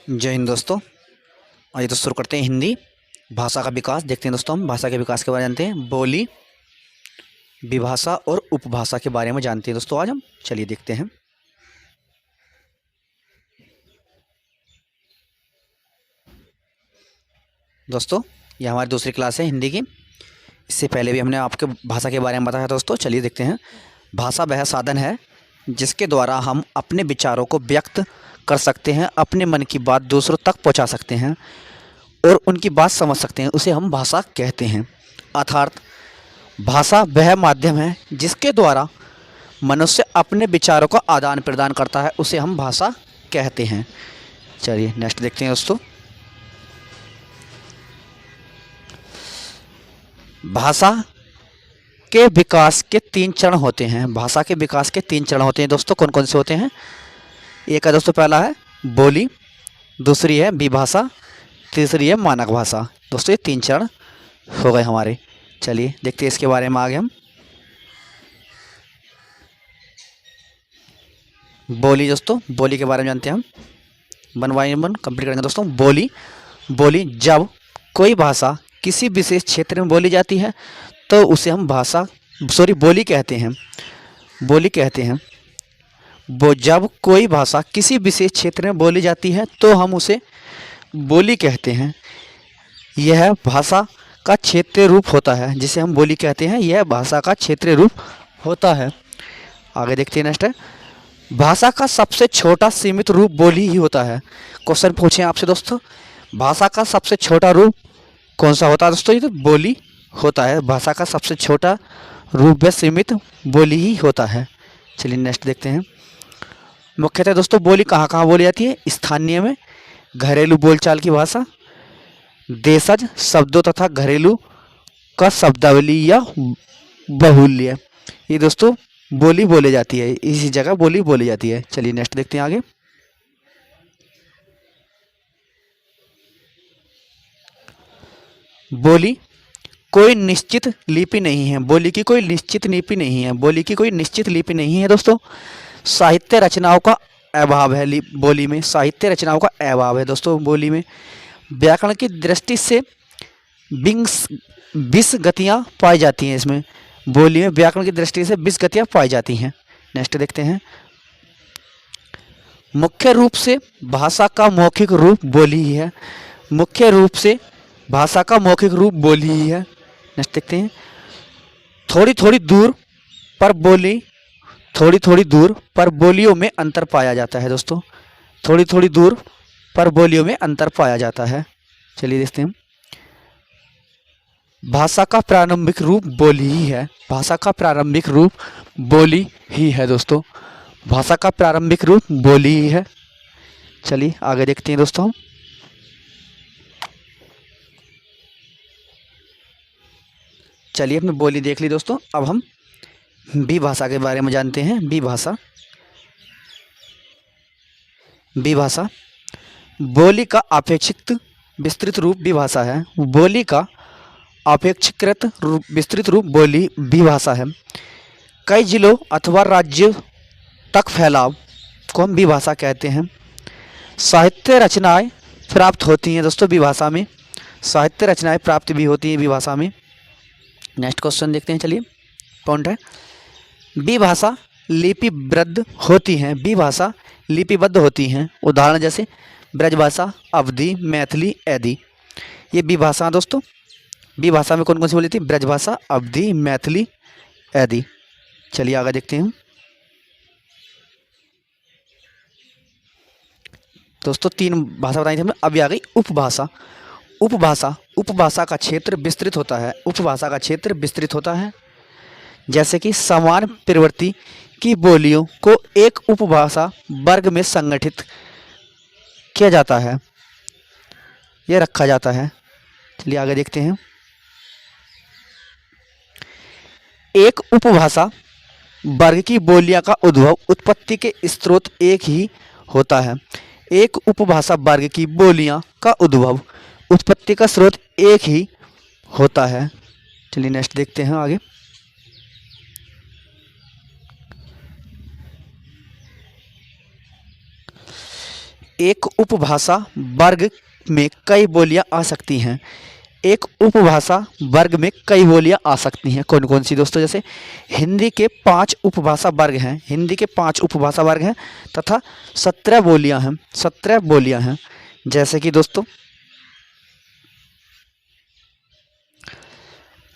जय हिंद दोस्तों। आइए दोस्तों शुरू करते हैं हिंदी भाषा का विकास। देखते हैं दोस्तों हम भाषा के विकास के बारे में जानते हैं। बोली, विभाषा और उपभाषा के बारे में जानते हैं दोस्तों आज हम। चलिए देखते हैं। दोस्तों ये हमारी दूसरी क्लास है हिंदी की। इससे पहले भी हमने आपके भाषा के बारे में बताया दोस्तों। चलिए देखते हैं। भाषा वह साधन है जिसके द्वारा हम अपने विचारों को व्यक्त कर सकते हैं, अपने मन की बात दूसरों तक पहुंचा सकते हैं और उनकी बात समझ सकते हैं। उसे हम भाषा कहते हैं। अर्थात भाषा वह माध्यम है जिसके द्वारा मनुष्य अपने विचारों का आदान प्रदान करता है, उसे हम भाषा कहते हैं। चलिए नेक्स्ट देखते हैं दोस्तों। भाषा के विकास के 3 चरण होते हैं। भाषा के विकास के 3 चरण होते हैं दोस्तों। कौन कौन से होते हैं? एक है दोस्तों, पहला है बोली, दूसरी है विभाषा, तीसरी है मानक भाषा। दोस्तों ये 3 चरण हो गए हमारे। चलिए देखते हैं इसके बारे में आगे हम। बोली दोस्तों, बोली के बारे में जानते हैं हम। 1 बाय 1 कंप्लीट करेंगे दोस्तों। बोली, बोली जब कोई भाषा किसी विशेष क्षेत्र में बोली जाती है तो उसे हम बोली कहते हैं। बोली कहते हैं। जब कोई भाषा किसी विशेष क्षेत्र में बोली जाती है तो हम उसे बोली कहते हैं। यह भाषा का क्षेत्रीय रूप होता है जिसे हम बोली कहते हैं। यह भाषा का क्षेत्रीय रूप होता है। आगे देखते हैं नेक्स्ट है। भाषा का सबसे छोटा सीमित रूप बोली ही होता है। क्वेश्चन पूछे आपसे दोस्तों, भाषा का सबसे छोटा रूप कौन सा होता है दोस्तों? ये तो बोली होता है। भाषा का सबसे छोटा रूप व सीमित बोली ही होता है। चलिए नेक्स्ट देखते हैं। मुख्यतः दोस्तों बोली कहाँ कहाँ बोली जाती है? स्थानीय में, घरेलू बोलचाल की भाषा, देशज शब्दों तथा घरेलू का शब्दावली या बहुल्य, ये दोस्तों बोली बोली जाती है। इसी जगह बोली बोली जाती है। चलिए नेक्स्ट देखते हैं आगे। बोली कोई निश्चित लिपि नहीं है। बोली की कोई निश्चित लिपि नहीं है। बोली की कोई निश्चित लिपि नहीं है दोस्तों। साहित्य रचनाओं का अभाव है। बोली में साहित्य रचनाओं का अभाव है दोस्तों। बोली में व्याकरण की दृष्टि से 20 गतियाँ पाई जाती हैं। इसमें बोली में व्याकरण की दृष्टि से 20 गतियाँ पाई जाती हैं। नेक्स्ट देखते हैं। मुख्य रूप से भाषा का मौखिक रूप बोली ही है। मुख्य रूप से भाषा का मौखिक रूप बोली ही है। नेक्स्ट देखते हैं। थोड़ी थोड़ी दूर पर बोलियों में अंतर पाया जाता है दोस्तों। थोड़ी थोड़ी दूर पर बोलियों में अंतर पाया जाता है। चलिए देखते हैं। भाषा का प्रारंभिक रूप बोली ही है। भाषा का प्रारंभिक रूप बोली ही है दोस्तों। भाषा का प्रारंभिक रूप बोली ही है। चलिए आगे देखते हैं दोस्तों हम। चलिए अपने बोली देख ली दोस्तों। अब हम विभाषा के बारे में जानते हैं। विभाषा, विभाषा बोली का अपेक्षित विस्तृत रूप विभाषा है। बोली का अपेक्षाकृत रूप विस्तृत रूप बोली विभाषा है। कई जिलों अथवा राज्यों तक फैलाव को हम विभाषा कहते हैं। साहित्य रचनाएं प्राप्त होती हैं दोस्तों विभाषा में। साहित्य रचनाएं प्राप्त भी होती हैं विभाषा में। नेक्स्ट क्वेश्चन देखते हैं। चलिए पॉइंट है, विभाषा लिपिबद्ध होती हैं। विभाषा लिपिबद्ध होती हैं। उदाहरण जैसे ब्रजभाषा, अवधी, मैथिली आदि, ये विभाषा दोस्तों। विभाषा में कौन कौन सी बोली थी? ब्रजभाषा, अवधी, मैथिली आदि। चलिए आगे देखते हैं दोस्तों। 3 भाषा बताई थी हमने। अभी आ गई उपभाषा। उपभाषा, उपभाषा का क्षेत्र विस्तृत होता है। उपभाषा का क्षेत्र विस्तृत होता है। जैसे कि समान प्रवृत्ति की बोलियों को एक उपभाषा वर्ग में संगठित किया जाता है, यह रखा जाता है। चलिए आगे देखते हैं। एक उपभाषा वर्ग की बोलियां का उद्भव, उत्पत्ति के स्रोत एक ही होता है। एक उपभाषा वर्ग की बोलियां का उद्भव, उत्पत्ति का स्रोत एक ही होता है। चलिए नेक्स्ट देखते हैं आगे। एक उपभाषा वर्ग में कई बोलियां आ सकती हैं। एक उपभाषा वर्ग में कई बोलियां आ सकती हैं। कौन कौन सी दोस्तों? जैसे हिंदी के 5 उपभाषा वर्ग हैं, हिंदी के 5 उपभाषा वर्ग हैं तथा 17 बोलियां हैं, 17 बोलियां हैं। जैसे कि दोस्तों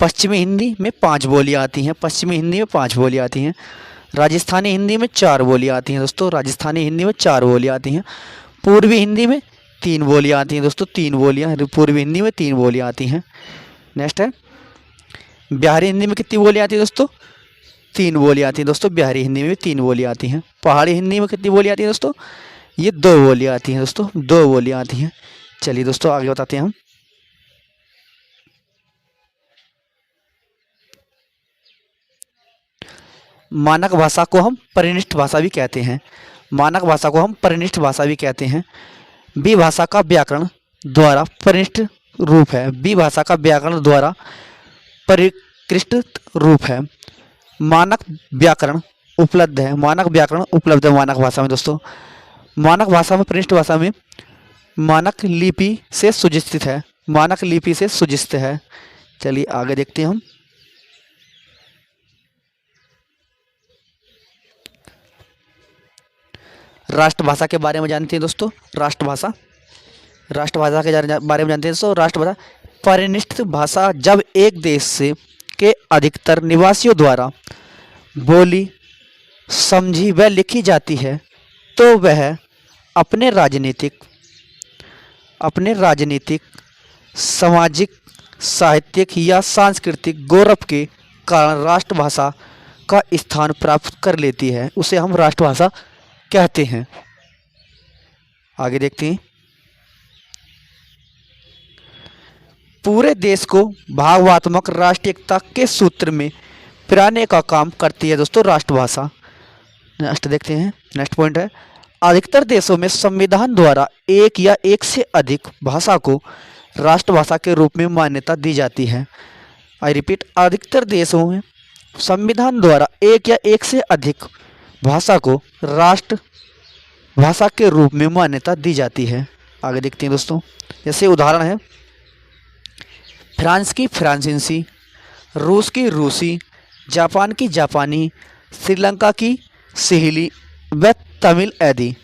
पश्चिमी हिंदी में 5 बोलियां आती हैं, पश्चिमी हिंदी में 5 बोलियां आती हैं। राजस्थानी हिंदी में 4 बोलियां आती हैं दोस्तों, राजस्थानी हिंदी में 4 बोलियां आती हैं। पूर्वी हिंदी में 3 बोलियां आती हैं दोस्तों, 3 बोलियां पूर्वी हिंदी में 3 बोलियां आती हैं। नेक्स्ट है बिहारी हिंदी में कितनी बोलियां आती हैं दोस्तों? 3 बोलियां आती हैं दोस्तों, बिहारी हिंदी में भी 3 बोलियां आती हैं। पहाड़ी हिंदी में कितनी बोलियां आती हैं दोस्तों? ये 2 बोलियां आती हैं दोस्तों, 2 बोलियां आती हैं। चलिए दोस्तों आगे बताते हैं हम। मानक भाषा को हम परिनिष्ठ भाषा भी कहते हैं, मानक भाषा को हम परिनिष्ठ भाषा भी कहते हैं। बी भाषा का व्याकरण द्वारा परिनिष्ठ रूप है, बी भाषा का व्याकरण द्वारा परिष्कृत रूप है। मानक व्याकरण उपलब्ध है, मानक व्याकरण उपलब्ध है मानक भाषा में दोस्तों। मानक भाषा में परिनिष्ठ भाषा में मानक लिपि से सुजित है, मानक लिपि से सुजित है। चलिए आगे देखते हैं हम। राष्ट्रभाषा के बारे में जानते हैं दोस्तों। राष्ट्रभाषा, राष्ट्रभाषा के बारे में जानते हैं दोस्तों। राष्ट्रभाषा परिनिष्ठ भाषा जब एक देश से के अधिकतर निवासियों द्वारा बोली, समझी व लिखी जाती है तो वह अपने राजनीतिक, सामाजिक, साहित्यिक या सांस्कृतिक गौरव के कारण राष्ट्रभाषा का स्थान प्राप्त कर लेती है, उसे हम राष्ट्रभाषा कहते हैं। आगे देखते हैं। पूरे देश को भावात्मक राष्ट्रीय एकता के सूत्र में पिराने का काम करती है दोस्तों राष्ट्रभाषा। नेक्स्ट देखते हैं, नेक्स्ट पॉइंट है अधिकतर देशों में संविधान द्वारा एक या एक से अधिक भाषा को राष्ट्रभाषा के रूप में मान्यता दी जाती है। आई रिपीट, अधिकतर देशों में संविधान द्वारा एक या एक से अधिक भाषा को राष्ट्रभाषा के रूप में मान्यता दी जाती है। आगे देखते हैं दोस्तों। जैसे उदाहरण है फ्रांस की फ्रांसीसी, रूस की रूसी, जापान की जापानी, श्रीलंका की सिहिली व तमिल आदि,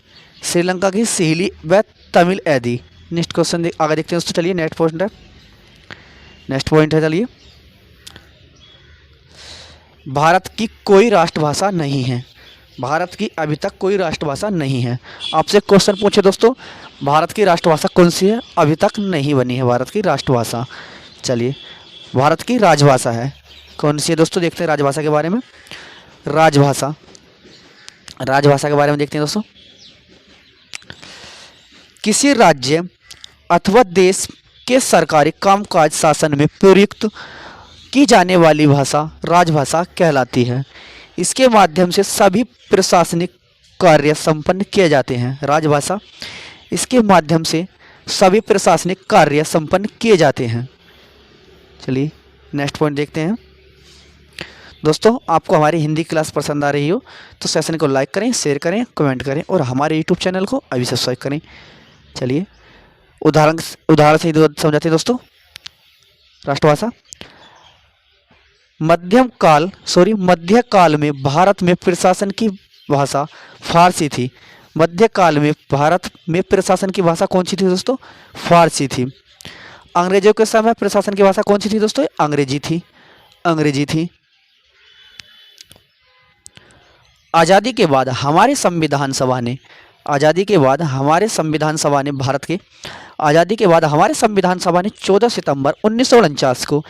श्रीलंका की सिहिली व तमिल आदि। नेक्स्ट क्वेश्चन आगे देखते हैं दोस्तों। चलिए नेक्स्ट पॉइंट है चलिए भारत की कोई राष्ट्रभाषा नहीं है, भारत की अभी तक कोई राष्ट्रभाषा नहीं है। आपसे क्वेश्चन पूछे दोस्तों भारत की राष्ट्रभाषा कौन सी है? अभी तक नहीं बनी है भारत की राष्ट्रभाषा। चलिए भारत की राजभाषा है, कौन सी है दोस्तों? देखते हैं राजभाषा के बारे में। राजभाषा, राजभाषा के बारे में देखते हैं दोस्तों। किसी राज्य अथवा देश के सरकारी कामकाज शासन में प्रयुक्त की जाने वाली भाषा राजभाषा कहलाती है। इसके माध्यम से सभी प्रशासनिक कार्य संपन्न किए जाते हैं। राजभाषा, इसके माध्यम से सभी प्रशासनिक कार्य संपन्न किए जाते हैं। चलिए नेक्स्ट पॉइंट देखते हैं दोस्तों। आपको हमारी हिंदी क्लास पसंद आ रही हो तो सेशन को लाइक करें, शेयर करें, कमेंट करें और हमारे यूट्यूब चैनल को अभी सब्सक्राइब करें। चलिए उदाहरण से ही समझाते हैं दोस्तों। राष्ट्रभाषा मध्यकाल में भारत में प्रशासन की भाषा फारसी थी। मध्यकाल में भारत में प्रशासन की भाषा कौन सी थी दोस्तों? फारसी थी। अंग्रेजों के समय प्रशासन की भाषा कौन सी थी दोस्तों? अंग्रेजी थी। आज़ादी के बाद हमारे संविधान सभा ने भारत के आज़ादी के बाद हमारे संविधान सभा ने 14 सितंबर 1949 को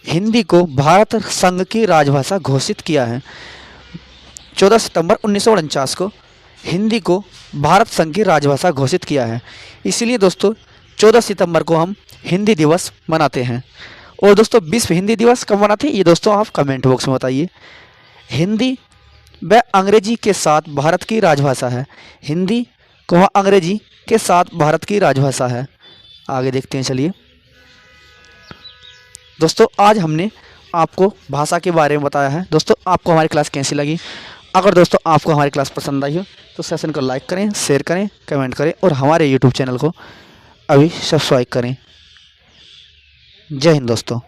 हिंदी को भारत संघ की राजभाषा घोषित किया है। 14 सितंबर 1949 को हिंदी को भारत संघ की राजभाषा घोषित किया है। इसीलिए दोस्तों 14 सितंबर को हम हिंदी दिवस मनाते हैं। और दोस्तों विश्व हिंदी दिवस कब मनाते हैं ये दोस्तों आप कमेंट बॉक्स में बताइए। हिंदी व अंग्रेजी के साथ भारत की राजभाषा है। हिंदी को अंग्रेजी के साथ भारत की राजभाषा है। आगे देखते हैं। चलिए दोस्तों आज हमने आपको भाषा के बारे में बताया है। दोस्तों आपको हमारी क्लास कैसी लगी अगर दोस्तों आपको हमारी क्लास पसंद आई हो तो सेशन को लाइक करें, शेयर करें, कमेंट करें और हमारे यूट्यूब चैनल को अभी सब्सक्राइब करें। जय हिंद दोस्तों।